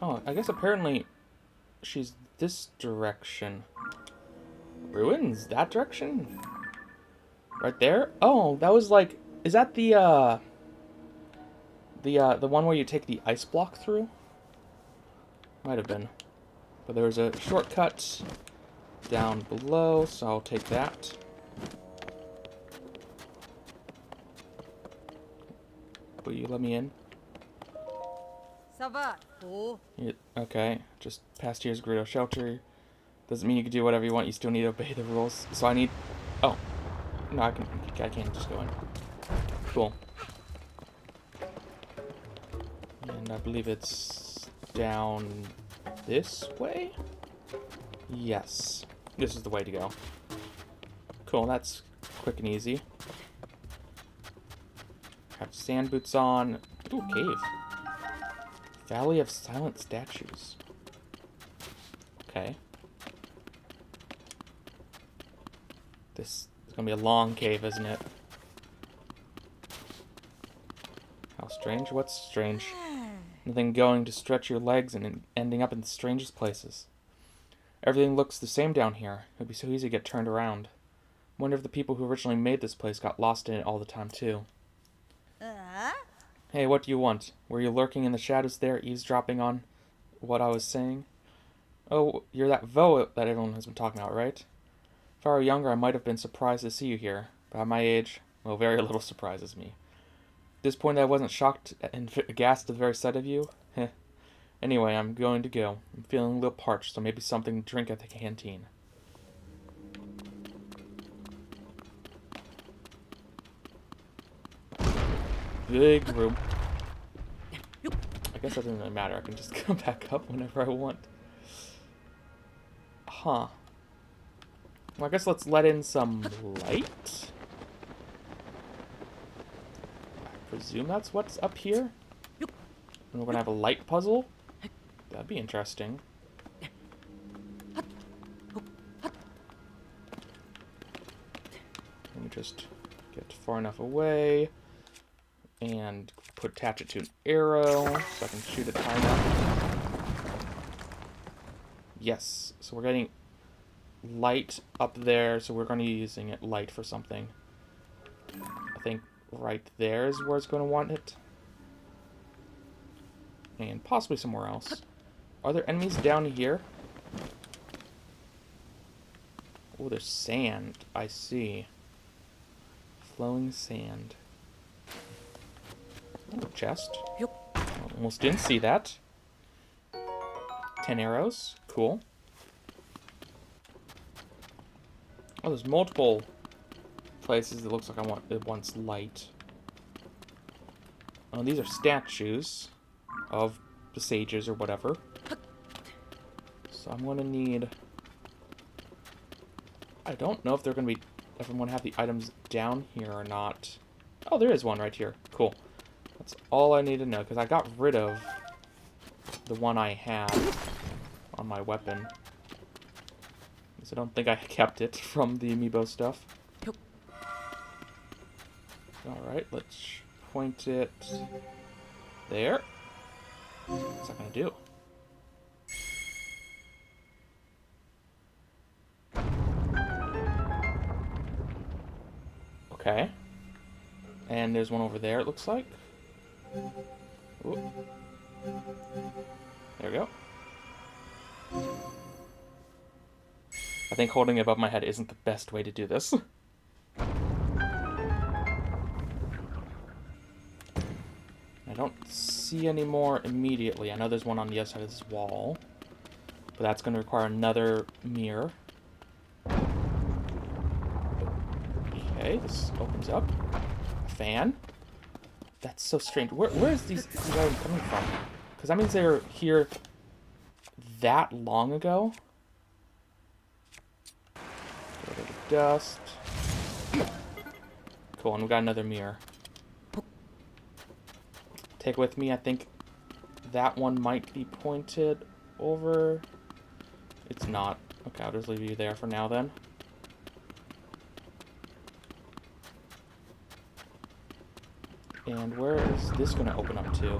Oh, I guess apparently she's this direction. Ruins? That direction? Right there? Oh, that was like... Is that the one where you take the ice block through? Might have been. But there was a shortcut down below, so I'll take that. Will you let me in? Okay, just past here's Gerudo shelter. Doesn't mean you can do whatever you want. You still need to obey the rules. So I need... Oh. No, I can't just go in. Cool. And I believe it's down this way? Yes. This is the way to go. Cool, that's quick and easy. Have sand boots on. Ooh, cave. Valley of Silent Statues. Okay. This is gonna be a long cave, isn't it? How strange? What's strange? Nothing going to stretch your legs and ending up in the strangest places. Everything looks the same down here. It would be so easy to get turned around. Wonder if the people who originally made this place got lost in it all the time, too. Hey, what do you want? Were you lurking in the shadows there, eavesdropping on what I was saying? Oh, you're that Vo that everyone has been talking about, right? If I were younger, I might have been surprised to see you here. But at my age, well, very little surprises me. At this point, I wasn't shocked and aghast at the very sight of you. Heh. Anyway, I'm going to go. I'm feeling a little parched, so maybe something to drink at the canteen. Big room. I guess that doesn't really matter. I can just come back up whenever I want. Huh. Well, I guess let's let in some light. I presume that's what's up here. And we're gonna have a light puzzle. That'd be interesting. Let me just get far enough away and attach it to an arrow so I can shoot it high enough. Yes, so we're getting light up there, so we're going to be using it light for something. I think right there is where it's going to want it. And possibly somewhere else. Are there enemies down here? Oh, there's sand. I see. Flowing sand. Oh, chest. Almost didn't see that. 10 arrows. Cool. Oh, there's multiple places it looks like it wants light. Oh, these are statues of the sages or whatever. So I'm gonna need... I don't know if they're gonna be... if I'm gonna have the items down here or not. Oh, there is one right here. Cool. That's all I need to know, because I got rid of the one I had on my weapon. So I don't think I kept it from the amiibo stuff. Alright, let's point it there. What's that gonna do? Okay. And there's one over there, it looks like. Ooh. There we go. I think holding it above my head isn't the best way to do this. I don't see any more immediately. I know there's one on the other side of this wall. But that's going to require another mirror. Okay, this opens up. A fan. That's so strange. Where is these items coming from? Because that means they were here that long ago. Get rid of the dust. Cool, and we got another mirror. Take with me, I think that one might be pointed over. It's not. Okay, I'll just leave you there for now then. And where is this going to open up to?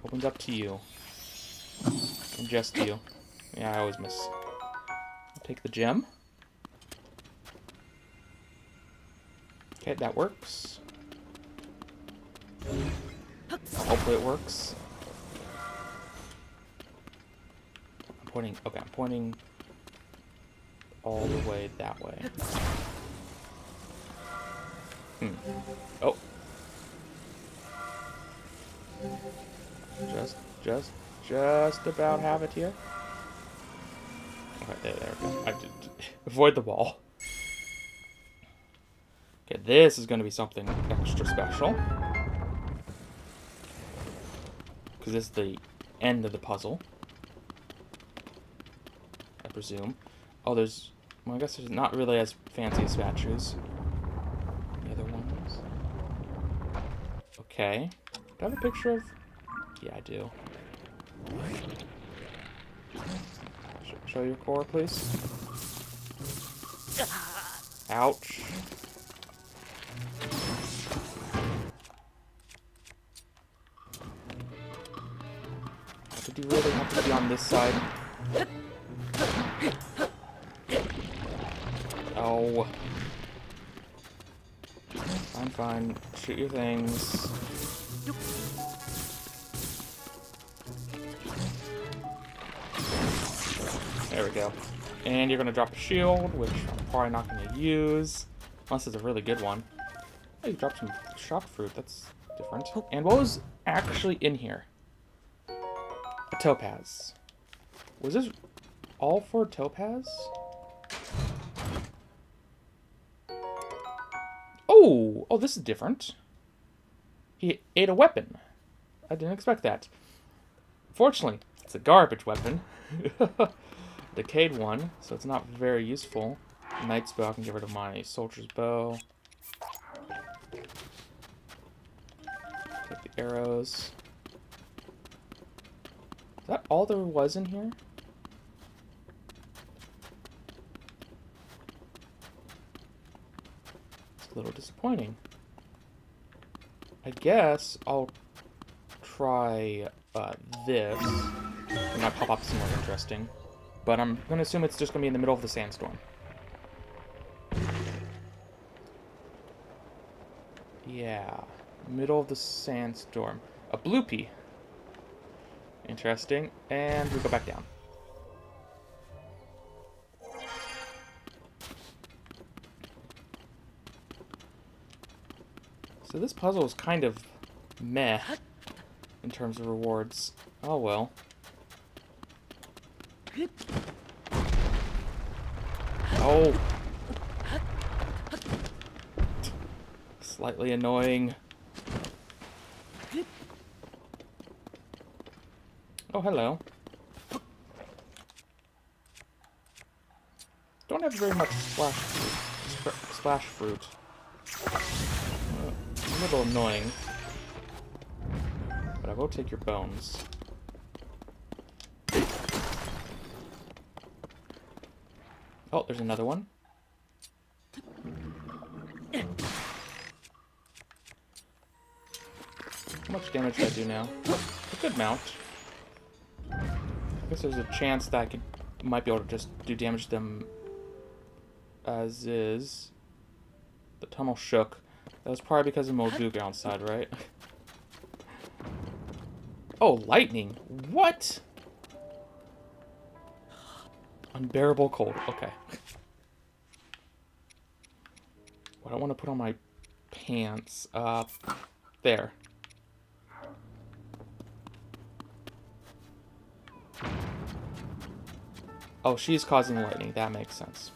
Opens up to you. And just you. Yeah, I always miss. I'll take the gem. Okay, that works. Hopefully it works. I'm pointing all the way that way. Oh. Just about have it here. Okay, there we go. I did avoid the wall. Okay, this is going to be something extra special. Because this is the end of the puzzle. I presume. Oh, there's... Well, I guess there's not really as fancy as statues. The other ones. Okay. Do I have a picture of... Yeah, I do. Show your core, please. Ouch. Did you really have to be on this side? Oh. I'm fine. Shoot your things. There we go. And you're going to drop a shield, which I'm probably not going to use. Unless it's a really good one. Oh, you dropped some shock fruit. That's different. And what was actually in here? A topaz. Was this all for topaz? Oh! Oh, this is different. He ate a weapon. I didn't expect that. Fortunately, it's a garbage weapon. Decayed one, so it's not very useful. Knight's bow, I can get rid of my soldier's bow. Take the arrows. Is that all there was in here? It's a little disappointing. I guess I'll try this. It might pop up somewhere interesting. But I'm going to assume it's just going to be in the middle of the sandstorm. Yeah. Middle of the sandstorm. A blue pea. Interesting. And we go back down. So this puzzle is kind of meh in terms of rewards. Oh well. Oh. Slightly annoying. Oh, hello. Don't have very much splash fruit. A little annoying. But I will take your bones. Oh, there's another one. How much damage did I do now? A good amount. I guess there's a chance that I might be able to just do damage to them as is. The tunnel shook. That was probably because of Molduga outside, right? Oh, lightning. What? Unbearable cold. Okay. What I want to put on my pants. There. Oh, she's causing lightning. That makes sense.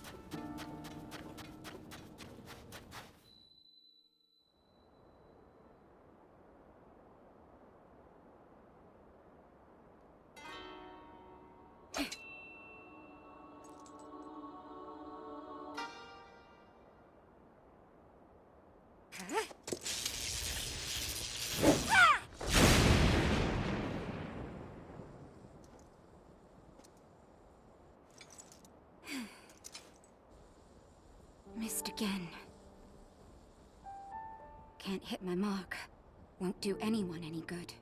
Missed again. Can't hit my mark. Won't do anyone any good.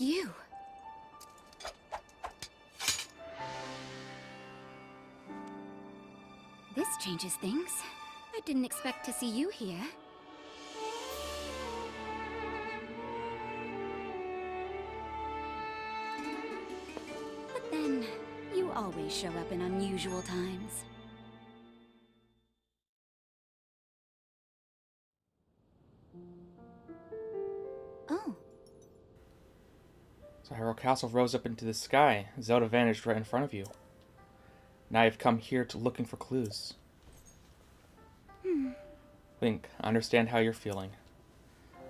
it's you. This changes things. I didn't expect to see you here. But then, you always show up in unusual times. Oh. So Hyrule Castle rose up into the sky. Zelda vanished right in front of you. Now I've come here to looking for clues. Link, I understand how you're feeling.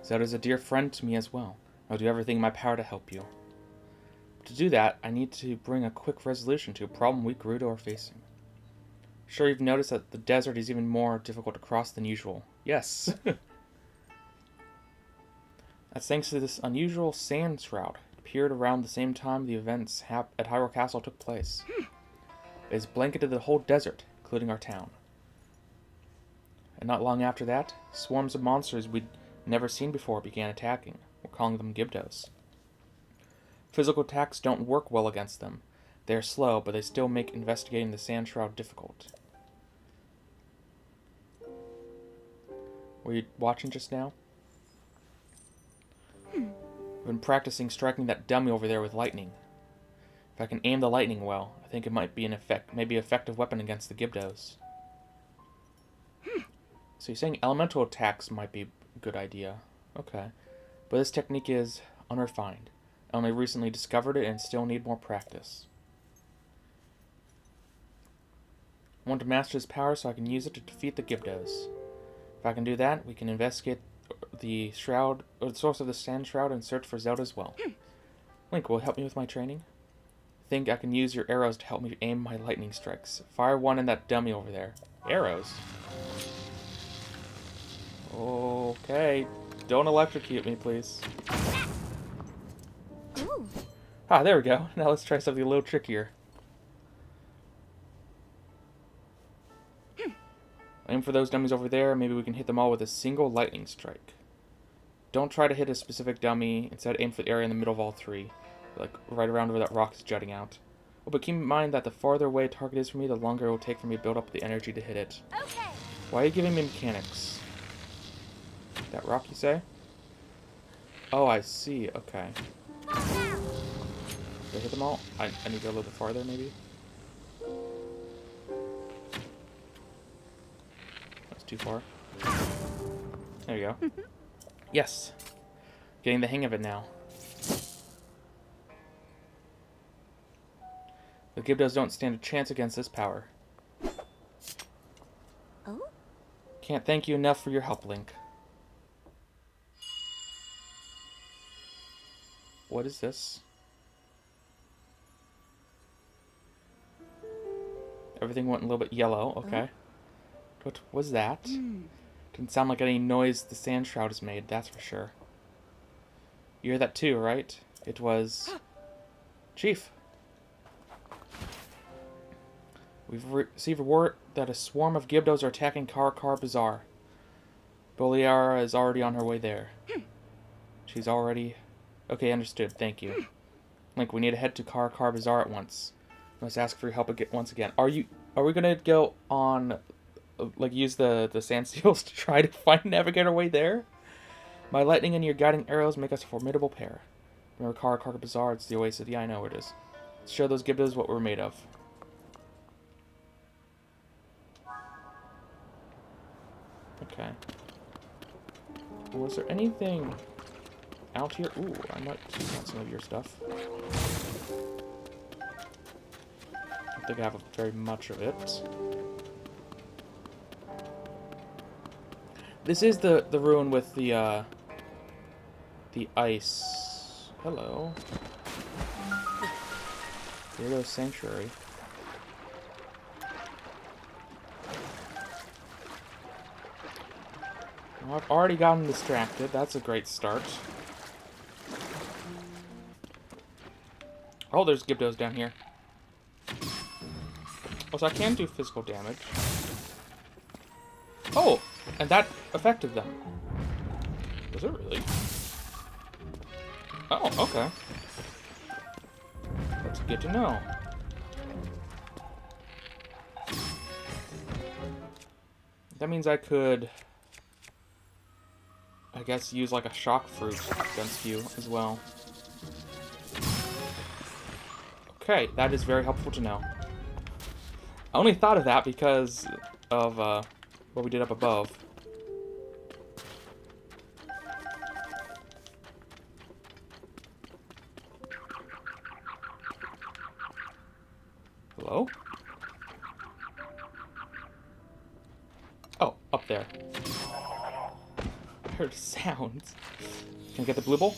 Zelda's a dear friend to me as well. I'll do everything in my power to help you. But to do that, I need to bring a quick resolution to a problem we Gerudo are facing. Sure, you've noticed that the desert is even more difficult to cross than usual. Yes. That's thanks to this unusual sand shroud. It appeared around the same time the events at Hyrule Castle took place. It has blanketed the whole desert, including our town. And not long after that, swarms of monsters we'd never seen before began attacking. We're calling them Gibdos. Physical attacks don't work well against them. They are slow, but they still make investigating the sand shroud difficult. Were you watching just now? I've been practicing striking that dummy over there with lightning. If I can aim the lightning well, I think it might be an effective weapon against the Gibdos. So you're saying elemental attacks might be a good idea. Okay. But this technique is unrefined. I only recently discovered it and still need more practice. I want to master this power so I can use it to defeat the Gibdos. If I can do that, we can investigate the shroud, or the source of the sand shroud, and search for Zelda as well. Link, will you help me with my training? I think I can use your arrows to help me aim my lightning strikes. Fire one in that dummy over there. Arrows? Okay. Don't electrocute me, please. Ooh. Ah, there we go. Now let's try something a little trickier. Aim for those dummies over there. Maybe we can hit them all with a single lightning strike. Don't try to hit a specific dummy. Instead, aim for the area in the middle of all three. Like, right around where that rock is jutting out. Oh, but keep in mind that the farther away a target is from me, the longer it will take for me to build up the energy to hit it. Okay. Why are you giving me mechanics? That rock, you say? Oh, I see. Okay. Did I hit them all? I need to go a little bit farther, maybe? That's too far. There you go. Yes. Getting the hang of it now. The Gibdos don't stand a chance against this power. Oh? Can't thank you enough for your help, Link. What is this? Everything went a little bit yellow. Okay. What was that? Didn't sound like any noise the sand shroud has made, that's for sure. You hear that too, right? It was... Chief. We've received word that a swarm of Gibdos are attacking Karakar Bazaar. Boliara is already on her way there. She's already... Okay, understood. Thank you. Link, we need to head to Karakar Bazaar at once. I must ask for your help once again. Are we gonna go on... Like, use the sand seals to try to navigate our way there? My lightning and your guiding arrows make us a formidable pair. Remember Karakar Bazaar? It's the oasis. Yeah, I know where it is. Let's show those Gibdos what we're made of. Okay. Was there anything out here? Ooh, I might want some of your stuff. I don't think I have very much of it. This is the ruin with the ice. Hello. Gerudo Sanctuary. Well, I've already gotten distracted. That's a great start. Oh, there's Gibdos down here. Oh, so I can do physical damage. Oh, and that affected them. Was it really? Oh, okay. That's good to know. That means I could, I guess, use like a shock fruit against you as well. Okay, that is very helpful to know. I only thought of that because of what we did up above. Hello? Oh, up there. I heard sounds. Can I get the blue bowl?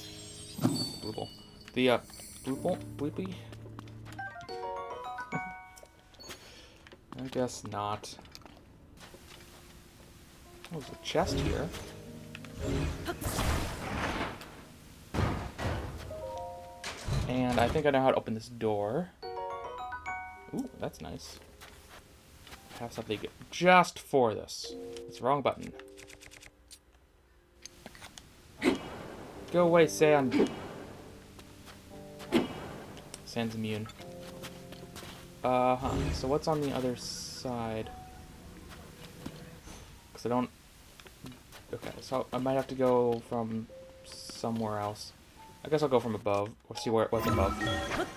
Blue bowl. The, blue bowl? Bleepy? I guess not. Oh, there's a chest here. And I think I know how to open this door. Ooh, that's nice. I have something just for this. It's the wrong button. Go away, Sand. Sand's immune. So what's on the other side? Because I don't... Okay, so I might have to go from somewhere else. I guess I'll go from above. We'll see what's above.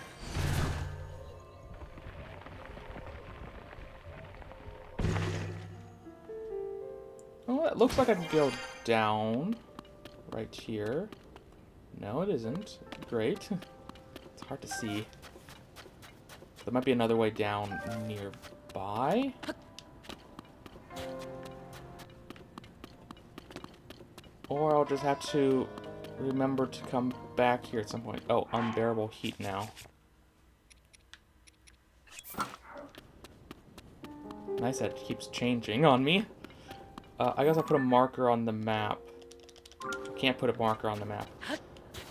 Oh, it looks like I can go down. Right here. No, it isn't. Great. It's hard to see. There might be another way down nearby. Or I'll just have to remember to come back here at some point. Oh, unbearable heat now. Nice that it keeps changing on me. I guess I'll put a marker on the map. Can't put a marker on the map.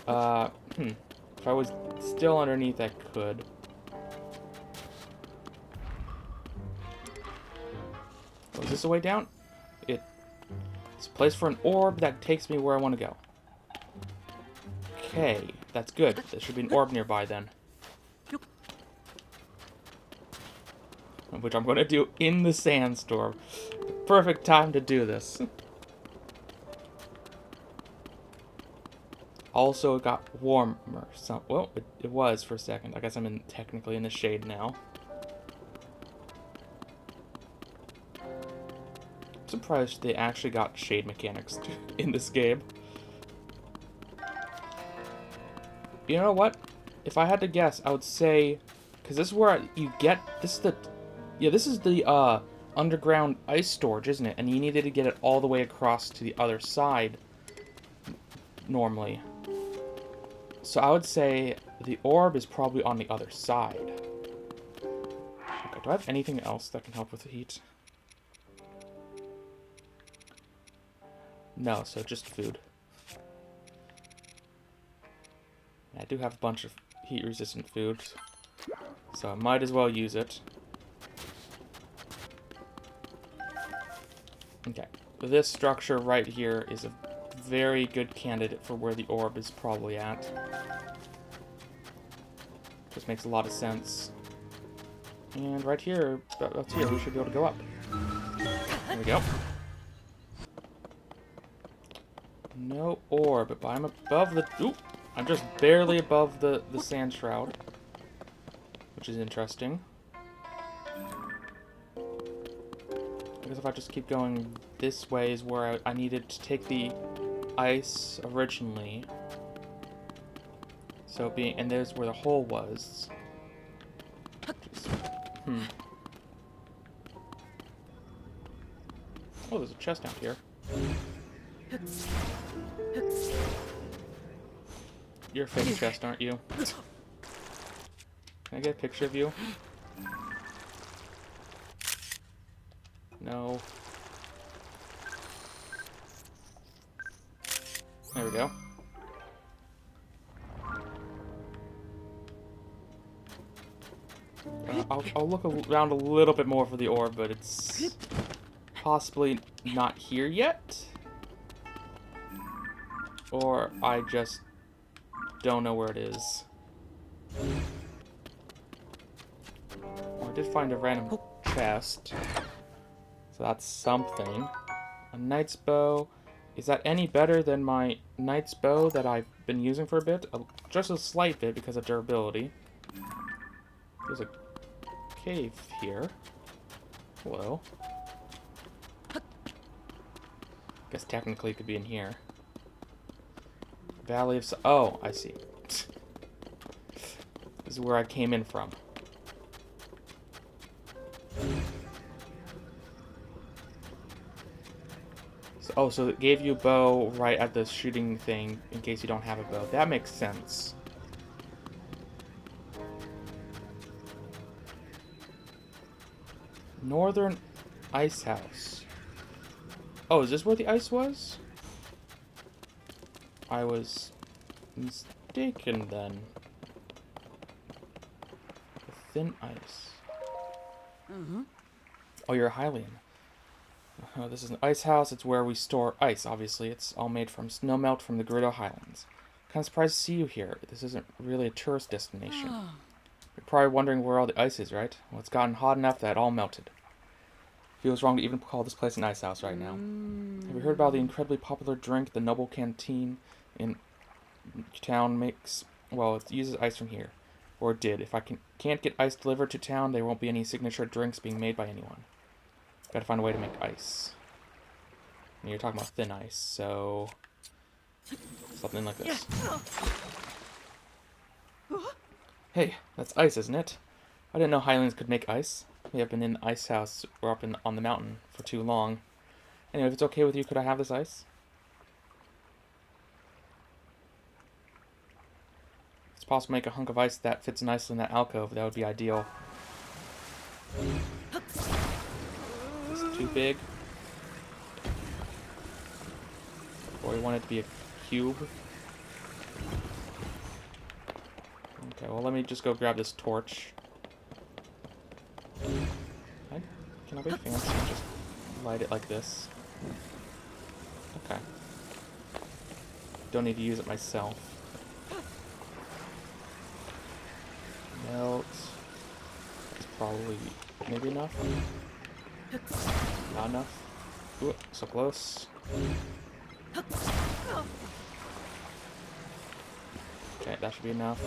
If I was still underneath, I could. Oh, is this a way down? It's a place for an orb that takes me where I want to go. Okay, that's good. There should be an orb nearby then. Which I'm going to do in the sandstorm. The perfect time to do this. Also, it got warmer. Well, it was for a second. I guess I'm technically in the shade now. I'm surprised they actually got shade mechanics in this game. You know what? If I had to guess, I would say, because this is where you get, this is the underground ice storage, isn't it? And you needed to get it all the way across to the other side, normally. So I would say the orb is probably on the other side. Okay, do I have anything else that can help with the heat? No, so just food. I do have a bunch of heat-resistant food, so I might as well use it. Okay, this structure right here is a very good candidate for where the orb is probably at. Just makes a lot of sense. And right here, that's here, we should be able to go up. There we go. No orb, but I'm above the... Ooh! I'm just barely above the sand shroud. Which is interesting. Because if I just keep going this way is where I needed to take the ice originally. So and there's where the hole was. Just, Oh, there's a chest down here. You're a fake chest, aren't you? Can I get a picture of you? No. There we go. I'll look around a little bit more for the orb, but it's possibly not here yet. Or I just don't know where it is. Oh, I did find a random chest. So that's something. A knight's bow. Is that any better than my knight's bow that I've been using for a bit? Just a slight bit because of durability. There's a cave here. Hello. Guess technically it could be in here. Valley of... Oh, I see. This is where I came in from. Oh, so it gave you a bow right at the shooting thing in case you don't have a bow. That makes sense. Northern Ice House. Oh, is this where the ice was? I was mistaken then. The thin ice. Oh, you're a Hylian. This is an ice house. It's where we store ice, obviously. It's all made from snowmelt from the Gerudo Highlands. Kind of surprised to see you here. This isn't really a tourist destination. You're probably wondering where all the ice is, right? Well, it's gotten hot enough that it all melted. Feels wrong to even call this place an ice house right now. Have you heard about the incredibly popular drink the Noble Canteen in town makes? Well, it uses ice from here. Or it did. If I can't get ice delivered to town, there won't be any signature drinks being made by anyone. Gotta find a way to make ice. And you're talking about thin ice, so... something like this. Hey, that's ice, isn't it? I didn't know Highlands could make ice. We have been in the ice house or up on the mountain for too long. Anyway, if it's okay with you, could I have this ice? If it's possible to make a hunk of ice that fits nicely in that alcove, that would be ideal. Too big. Or we want it to be a cube. Okay, well let me just go grab this torch. Can I be fancy and just light it like this? Okay. Don't need to use it myself. Melt. That's probably maybe enough. Not enough. Ooh, so close. Okay, that should be enough.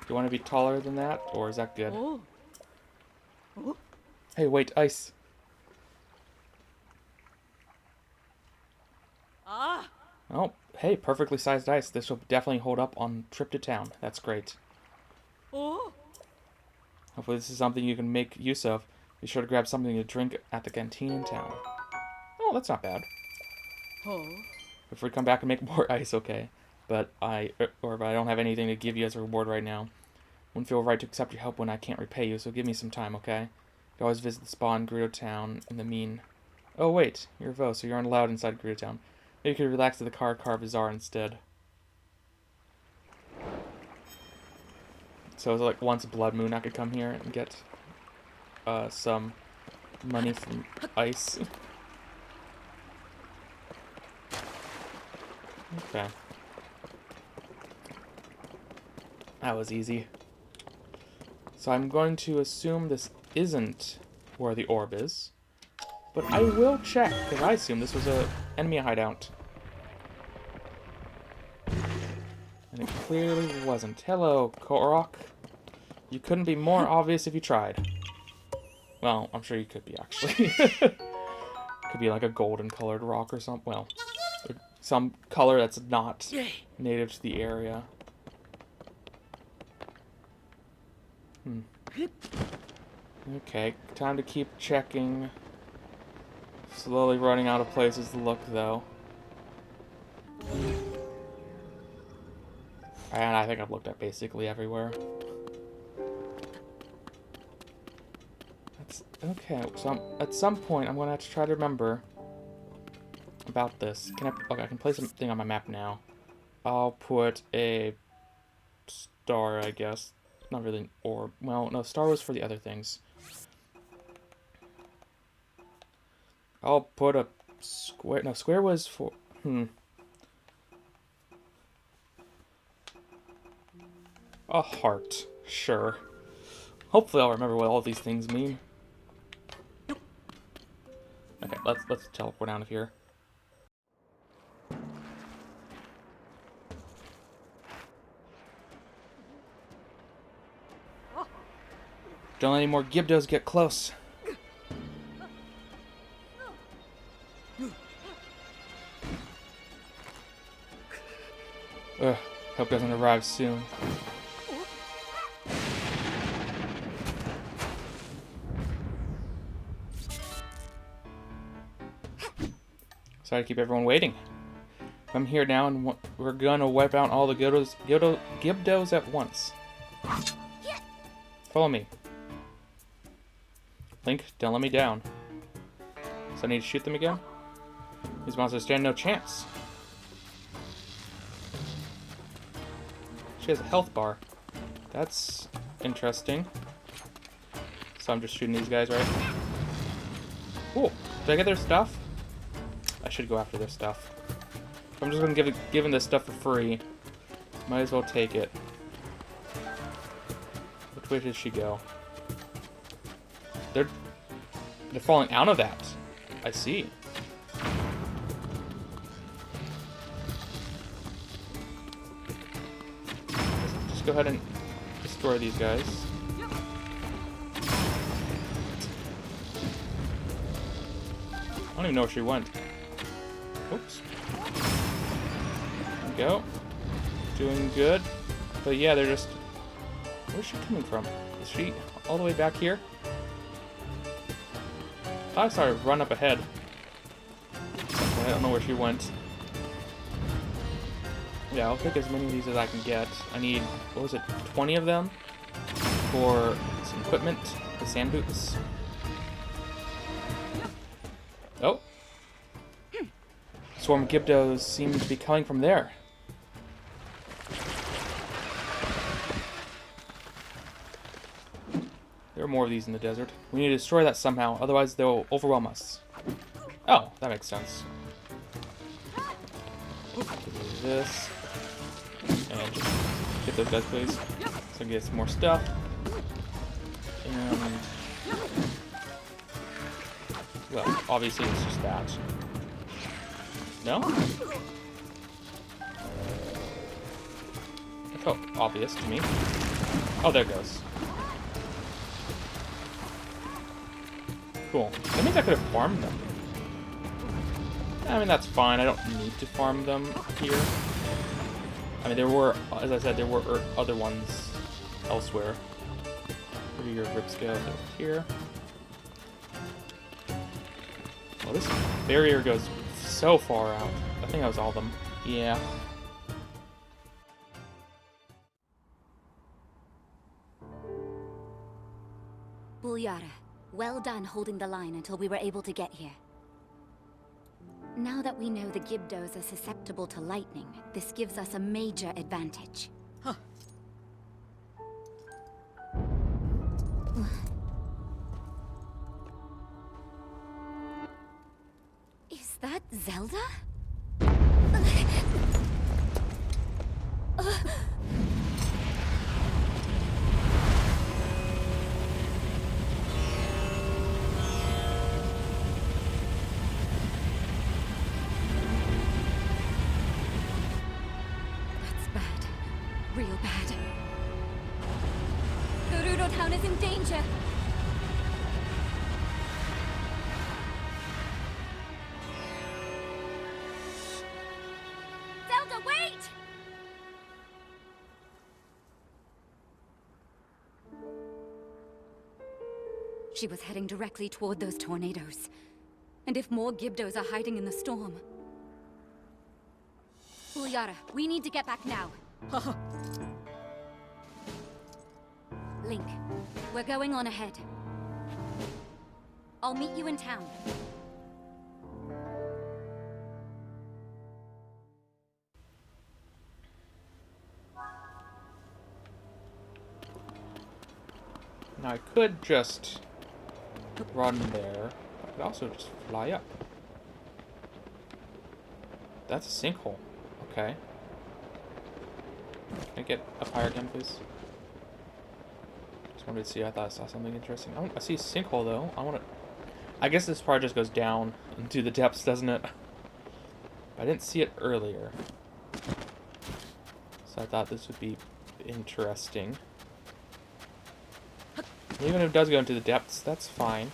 Do you want to be taller than that, or is that good? Hey, wait, ice. Oh, hey, perfectly sized ice. This will definitely hold up on trip to town. That's great. Hopefully this is something you can make use of. Be sure to grab something to drink at the canteen in town. Oh, that's not bad. If we come back and make more ice, okay. But if I don't have anything to give you as a reward right now. Wouldn't feel right to accept your help when I can't repay you, so give me some time, okay? You always visit the spa in Gerudo Town in the mean... Oh, wait. You're a Vo, so you aren't allowed inside Gerudo Town. Maybe you could relax at the Car Bazaar instead. So it's like once a blood moon I could come here and get some money from ice. Okay. That was easy. So I'm going to assume this isn't where the orb is. But I will check, because I assume this was an enemy hideout. And it clearly wasn't. Hello, Korok. You couldn't be more obvious if you tried. Well, I'm sure you could be, actually. Could be like a golden colored rock or something. Well, some color that's not native to the area. Okay, time to keep checking. Slowly running out of places to look, though. And I think I've looked at basically everywhere. Okay, so at some point I'm going to have to try to remember about this. Okay, I can place something on my map now. I'll put a star, I guess. Not really an orb. Well, no, star was for the other things. I'll put a square. No, square was for... A heart. Sure. Hopefully I'll remember what all these things mean. Okay, let's teleport out of here. Don't let any more Gibdos get close. Ugh, hope it doesn't arrive soon. Sorry to keep everyone waiting. I'm here now, and we're gonna wipe out all the Gibdos at once. Follow me. Link, don't let me down. So I need to shoot them again? These monsters stand no chance. She has a health bar. That's interesting. So I'm just shooting these guys, right? Cool. Did I get their stuff? I should go after their stuff. I'm just gonna give them this stuff for free. Might as well take it. Which way did she go? They're falling out of that. I see. Just go ahead and destroy these guys. I don't even know where she went. Oops. There we go. Doing good. But yeah, they're just... Where's she coming from? Is she all the way back here? I saw her run up ahead. I don't know where she went. Yeah, I'll pick as many of these as I can get. I need, what was it, 20 of them for some equipment, the sand boots. Oh. Swarm Gibdos seem to be coming from there. There are more of these in the desert. We need to destroy that somehow, otherwise they'll overwhelm us. Oh, that makes sense. Do this. And just get those guys, please. So I can get some more stuff. And... well, obviously it's just that. No? It felt obvious to me. Oh, there it goes. Cool. That means I could have farmed them. I mean, that's fine. I don't need to farm them here. I mean, there were, as I said, there were other ones elsewhere. Where are your rip scales over here? Well, this barrier goes so far out. I think that was all of them. Yeah. Bulyara, well done holding the line until we were able to get here. Now that we know the Gibdos are susceptible to lightning, this gives us a major advantage. Huh. Is that Zelda? Real bad. Gerudo town is in danger. Zelda, wait! She was heading directly toward those tornadoes. And if more Gibdos are hiding in the storm... Bulyara, we need to get back now. Link, we're going on ahead. I'll meet you in town. Now I could just run there. I could also just fly up. That's a sinkhole. Okay. Can I get up higher again, please? Just wanted to see. I thought I saw something interesting. I see a sinkhole though. I guess this part just goes down into the depths, doesn't it? I didn't see it earlier, so I thought this would be interesting. Even if it does go into the depths, that's fine.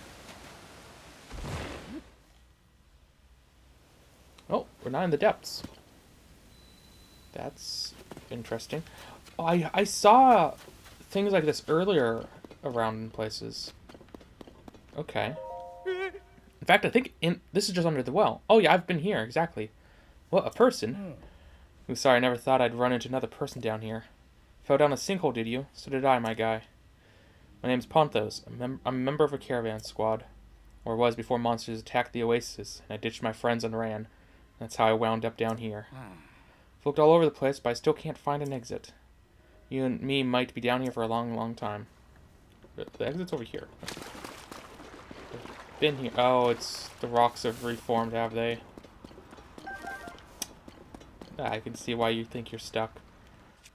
Oh, we're not in the depths. That's interesting. Oh, I saw things like this earlier around in places. Okay. In fact, I think this is just under the well. Oh yeah, I've been here, exactly. What, a person? I'm sorry, I never thought I'd run into another person down here. Fell down a sinkhole, did you? So did I, my guy. My name's Ponthos. I'm a member of a caravan squad. Or was before monsters attacked the oasis, and I ditched my friends and ran. That's how I wound up down here. I've looked all over the place, but I still can't find an exit. You and me might be down here for a long, long time. The exit's over here. I've been here. Oh, it's the rocks have reformed, have they? I can see why you think you're stuck.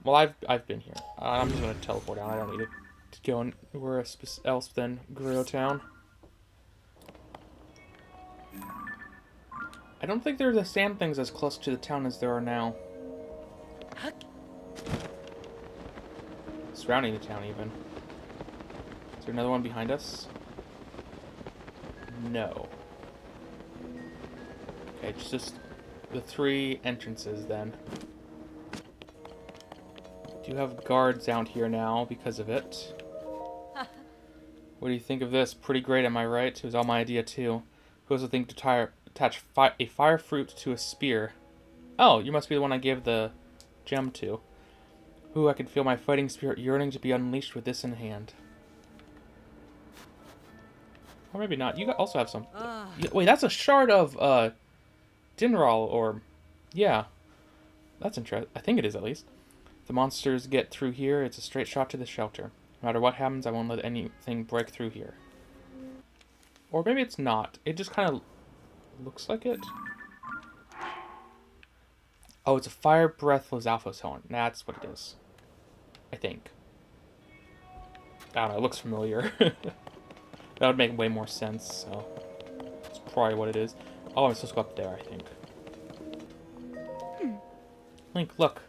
Well, I've been here. I'm just gonna teleport down. I don't need to go anywhere else than Gerudo Town. I don't think there are the sand things as close to the town as there are now. Surrounding the town, even. Is there another one behind us? No. Okay, it's just the 3 entrances then. Do have guards out here now because of it. What do you think of this? Pretty great, am I right? It was all my idea too. Who was the thing to attach a fire fruit to a spear? Oh, you must be the one I gave the gem to. Ooh, I can feel my fighting spirit yearning to be unleashed with this in hand. Or maybe not. You also have some. Wait, that's a shard of Dinral, or yeah, that's interesting. I think it is at least. If the monsters get through here, it's a straight shot to the shelter. No matter what happens, I won't let anything break through here. Or maybe it's not. It just kind of looks like it. Oh, it's a fire breath Lizalfos horn. That's what it is. I think. I don't know, it looks familiar. That would make way more sense, so it's probably what it is. Oh, I'm supposed to go up there, I think. Link, look.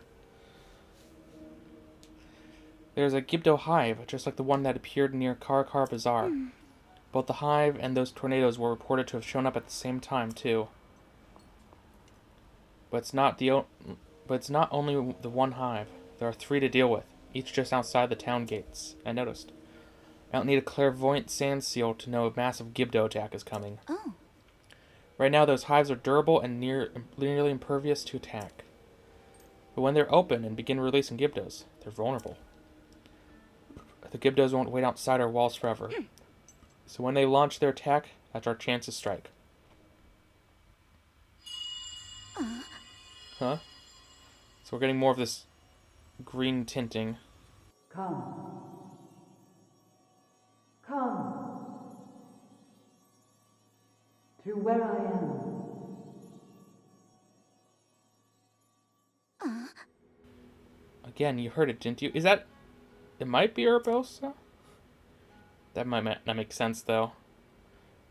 There's a Gibdo hive, just like the one that appeared near Karakar Bazaar. Both the hive and those tornadoes were reported to have shown up at the same time, too. But it's not only the one hive. There are 3 to deal with, each just outside the town gates. I noticed. I don't need a clairvoyant sand seal to know a massive Gibdo attack is coming. Oh. Right now, those hives are durable and nearly impervious to attack. But when they're open and begin releasing Gibdos, they're vulnerable. The Gibdos won't wait outside our walls forever. So when they launch their attack, that's our chance to strike. Huh? So we're getting more of this green tinting. Come. Come. To where I am. Again, you heard it, didn't you? Is that... It might be Urbosa? That might not make sense, though.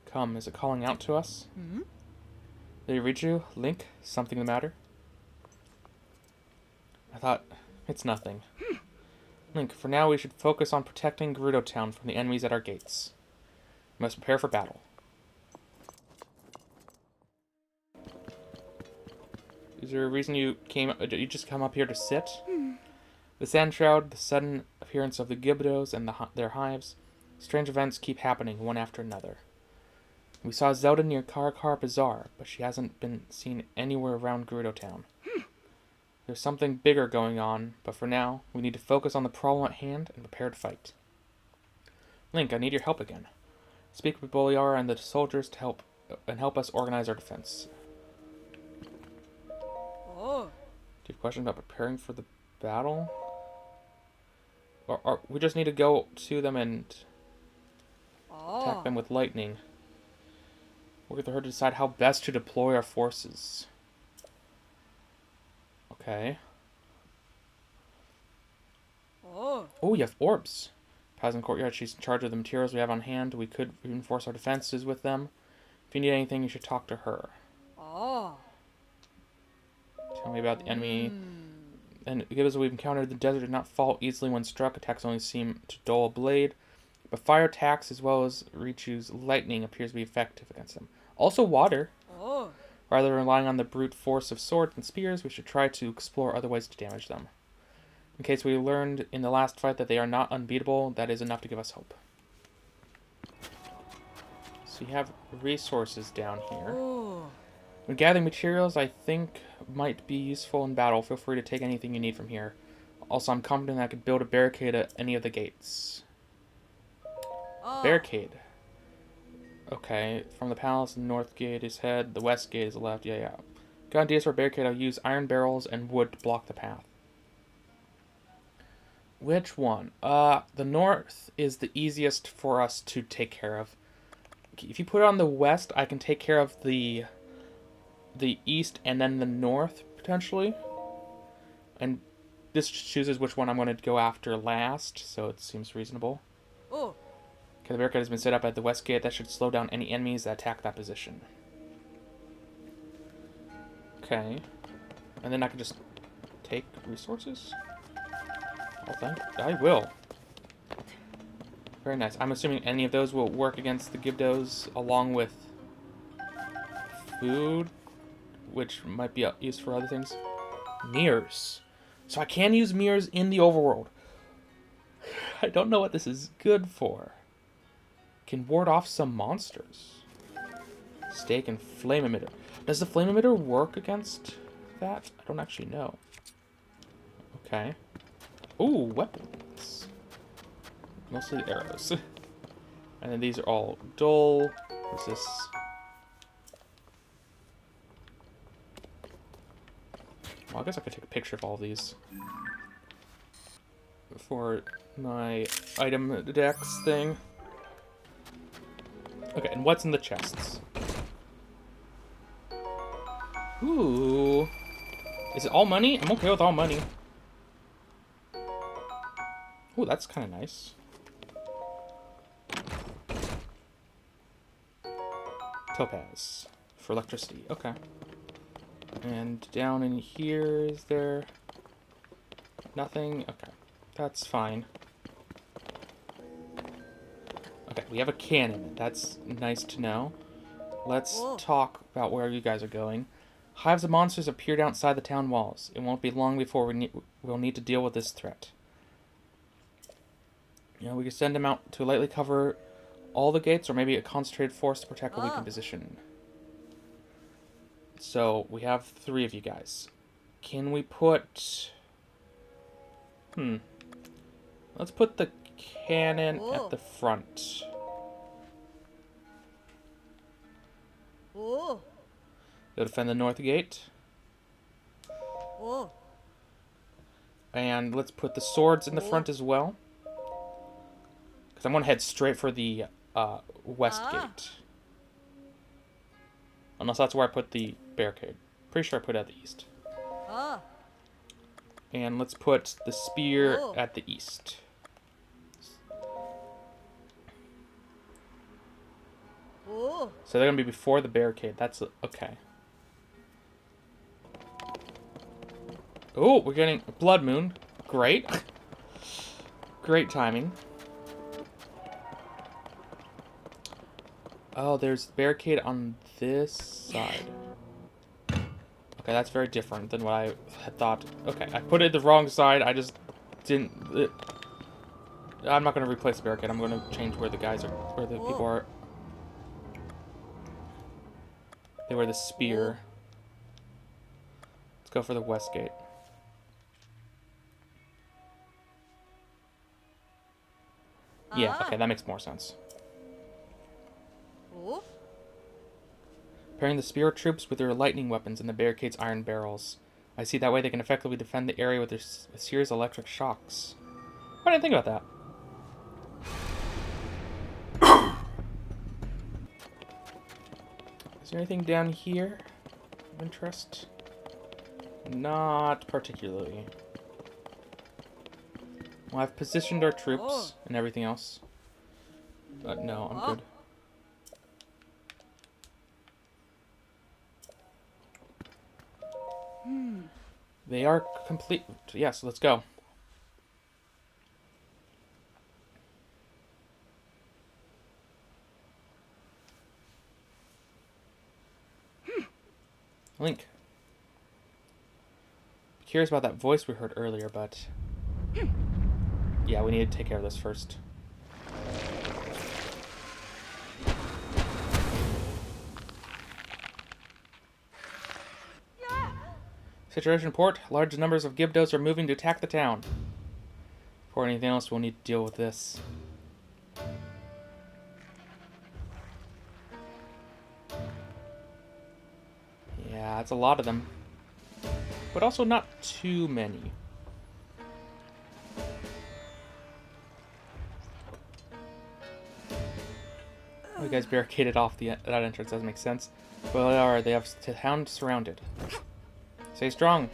Come, is it calling out to us? Hmm? Did it reach you? Link? Something the matter? I thought... It's nothing. Link, for now we should focus on protecting Gerudo Town from the enemies at our gates. We must prepare for battle. Is there a reason you did you just come up here to sit? The sand shroud, the sudden appearance of the Gibdos and their hives. Strange events keep happening one after another. We saw Zelda near Karakar Bazaar, but she hasn't been seen anywhere around Gerudo Town. There's something bigger going on, but for now, we need to focus on the problem at hand and prepare to fight. Link, I need your help again. Speak with Boliara and the soldiers to help us organize our defense. Oh. Do you have questions about preparing for the battle? Or we just need to go to them and attack them with lightning. Work with her to decide how best to deploy our forces. Okay. Oh. Oh, you have orbs. Plasma Courtyard. She's in charge of the materials we have on hand. We could reinforce our defenses with them. If you need anything, you should talk to her. Oh. Tell me about the enemy. And gibbos we've encountered, the desert did not fall easily when struck. Attacks only seem to dull a blade. But fire attacks, as well as Richu's lightning, appears to be effective against them. Also water. Oh. Rather than relying on the brute force of swords and spears, we should try to explore other ways to damage them. In case we learned in the last fight that they are not unbeatable, that is enough to give us hope. So you have resources down here. Oh. When gathering materials, I think might be useful in battle. Feel free to take anything you need from here. Also, I'm confident I could build a barricade at any of the gates. Barricade. Okay, from the palace, the north gate is head, the west gate is left. Yeah. Got ideas for a barricade? I'll use iron barrels and wood to block the path. Which one? The north is the easiest for us to take care of. If you put it on the west, I can take care of the east and then the north, potentially. And this chooses which one I'm going to go after last, so it seems reasonable. Oh. Okay, the barricade has been set up at the west gate. That should slow down any enemies that attack that position. Okay. And then I can just take resources? I will. Very nice. I'm assuming any of those will work against the Gibdos along with food, which might be used for other things. Mirrors. So I can use mirrors in the overworld. I don't know what this is good for. Can ward off some monsters. Stake and flame emitter. Does the flame emitter work against that? I don't actually know. Okay. Ooh, weapons. Mostly arrows. And then these are all dull. What's this? Well, I guess I could take a picture of all of these for my item decks thing. Okay, and what's in the chests? Ooh. Is it all money? I'm okay with all money. Ooh, that's kind of nice. Topaz for electricity. Okay. And down in here, is there nothing? Okay, that's fine. Okay, we have a cannon. That's nice to know. Let's talk about where you guys are going. Hives of monsters appeared outside the town walls. It won't be long before we'll need to deal with this threat. You know, we can send them out to lightly cover all the gates, or maybe a concentrated force to protect a weakened position. So, we have 3 of you guys. Can we put... Let's put the cannon at the front. Oh. Go defend the north gate. Oh. And let's put the swords in the front as well. Because I'm going to head straight for the west gate. Unless that's where I put the barricade. Pretty sure I put it at the east. And let's put the spear at the east. Oh. So they're going to be before the barricade. That's okay. Oh, we're getting a blood moon. Great. Great timing. Oh, there's the barricade on this side. Okay, that's very different than what I had thought. Okay, I put it the wrong side. I just didn't... I'm not going to replace the barricade. I'm going to change where the guys are, where the people are. They wear the spear. Let's go for the west gate. Yeah, okay, that makes more sense. Pairing the spear troops with their lightning weapons and the barricade's iron barrels. I see that way they can effectively defend the area with their series of electric shocks. I didn't think about that. Is there anything down here of interest? Not particularly. Well, I've positioned our troops and everything else. But no, I'm good. They are complete. Yes, let's go. Link. Curious about that voice we heard earlier, but yeah, we need to take care of this first. Situation report. Large numbers of Gibdos are moving to attack the town. Before anything else, we'll need to deal with this. Yeah, it's a lot of them. But also not too many. Oh, you guys barricaded off that entrance. Doesn't make sense. Well, alright, they have the town surrounded. Stay strong.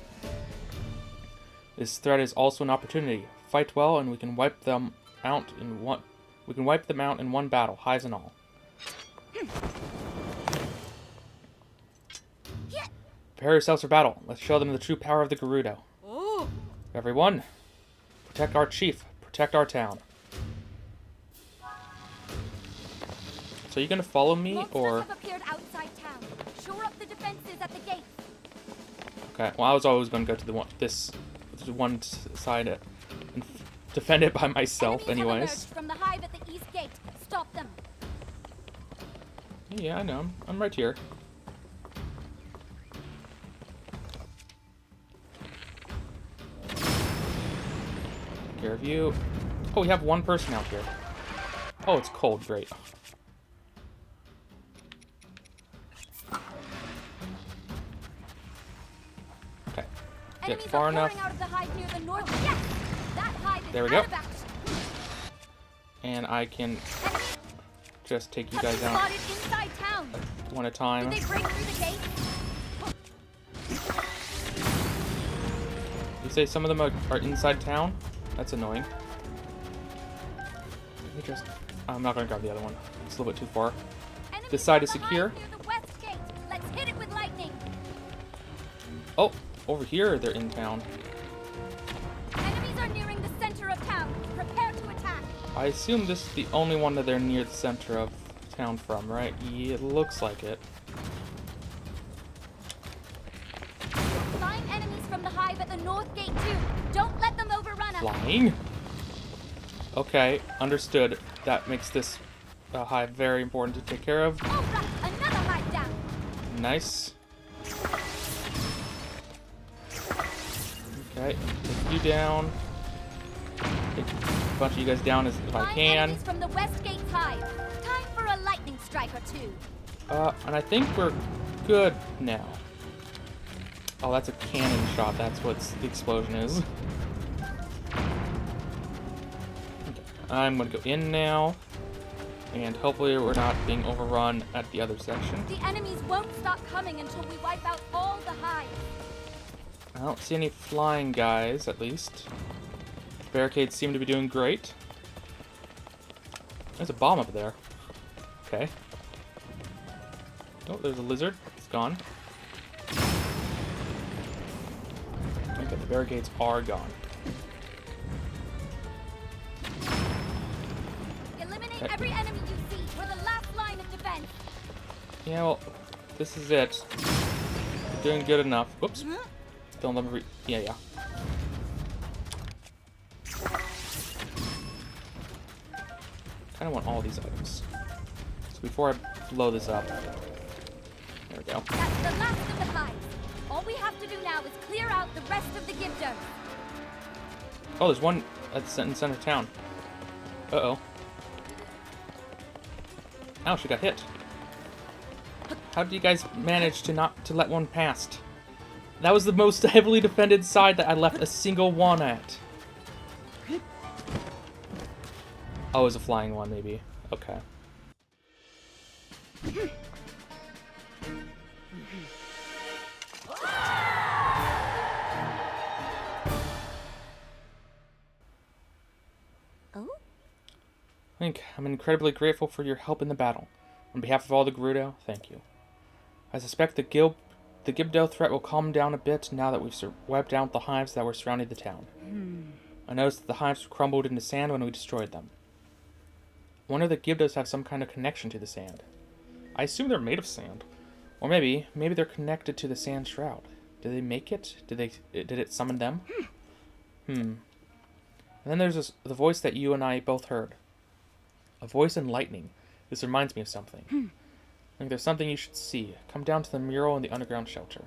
This threat is also an opportunity. Fight well, and we can wipe them out in one. We can wipe them out in one battle, highs and all. Prepare yourselves for battle. Let's show them the true power of the Gerudo. Oh. Everyone, protect our chief. Protect our town. So are you gonna follow me, Monsters or? have appeared outside town. Shore up the defenses at the gate. Okay. Well, I was always gonna go to this one side and defend it by myself, Enemies have anyways. emerged from the hive at the east gate. Stop them. Yeah, I know. I'm right here. Take care of you. Oh, we have one person out here. Oh, it's cold. Great. Okay. Get Enemies far are enough. pouring out of the hive near the north. Yes! That hive is There we out go. of action. And I can Enemies just take you have been guys out spotted inside town. one at a time. Did they break through the gate? You say some of them are inside town? That's annoying. Let me just... I'm not going to grab the other one. It's a little bit too far. Enemies This side from is the hive secure. near the west gate. Let's hit it with lightning. Oh, over here they're in town. Enemies are nearing the center of town. Prepare to attack. I assume this is the only one that they're near the center of town from, right? Yeah, it looks like it. Flying enemies from the hive at the north gate too. Don't let them overrun us. Flying? Okay, understood. That makes this hive very important to take care of. All right, another hive down. Nice. Okay, take you down. Take a bunch of you guys down if I Flying can. enemies from the west gate's hive. Time for a lightning strike or two. And I think we're good now. Oh, that's a cannon shot. That's what the explosion is. Okay. I'm gonna go in now. And hopefully we're not being overrun at the other section. The enemies won't stop coming until we wipe out all the hives. I don't see any flying guys, at least. Barricades seem to be doing great. There's a bomb up there. Okay. Oh, there's a lizard. It's gone. Okay, the barricades are gone. Eliminate Okay. every enemy you see. We're the last line of defense. Yeah, well, this is it. Doing good enough. Whoops. Still number. Yeah. Kind of want all these items. So before I blow this up, there we go. That's the last of the hives. All we have to do now is clear out the rest of the Gibdos. Oh, there's one at the center of town. Uh-oh. Ow, she got hit. How did you guys manage to not to let one past? That was the most heavily defended side that I left a single one at. Oh, it was a flying one, maybe. Okay. Oh? Link, I'm incredibly grateful for your help in the battle. On behalf of all the Gerudo, thank you. I suspect the Gibdo threat will calm down a bit now that we've wiped out the hives that were surrounding the town. I noticed that the hives crumbled into sand when we destroyed them. I wonder if the Gibdos have some kind of connection to the sand. I assume they're made of sand. Or maybe they're connected to the sand shroud. Did they make it? Did it summon them? And then there's the voice that you and I both heard. A voice in lightning. This reminds me of something. I think there's something you should see. Come down to the mural in the underground shelter.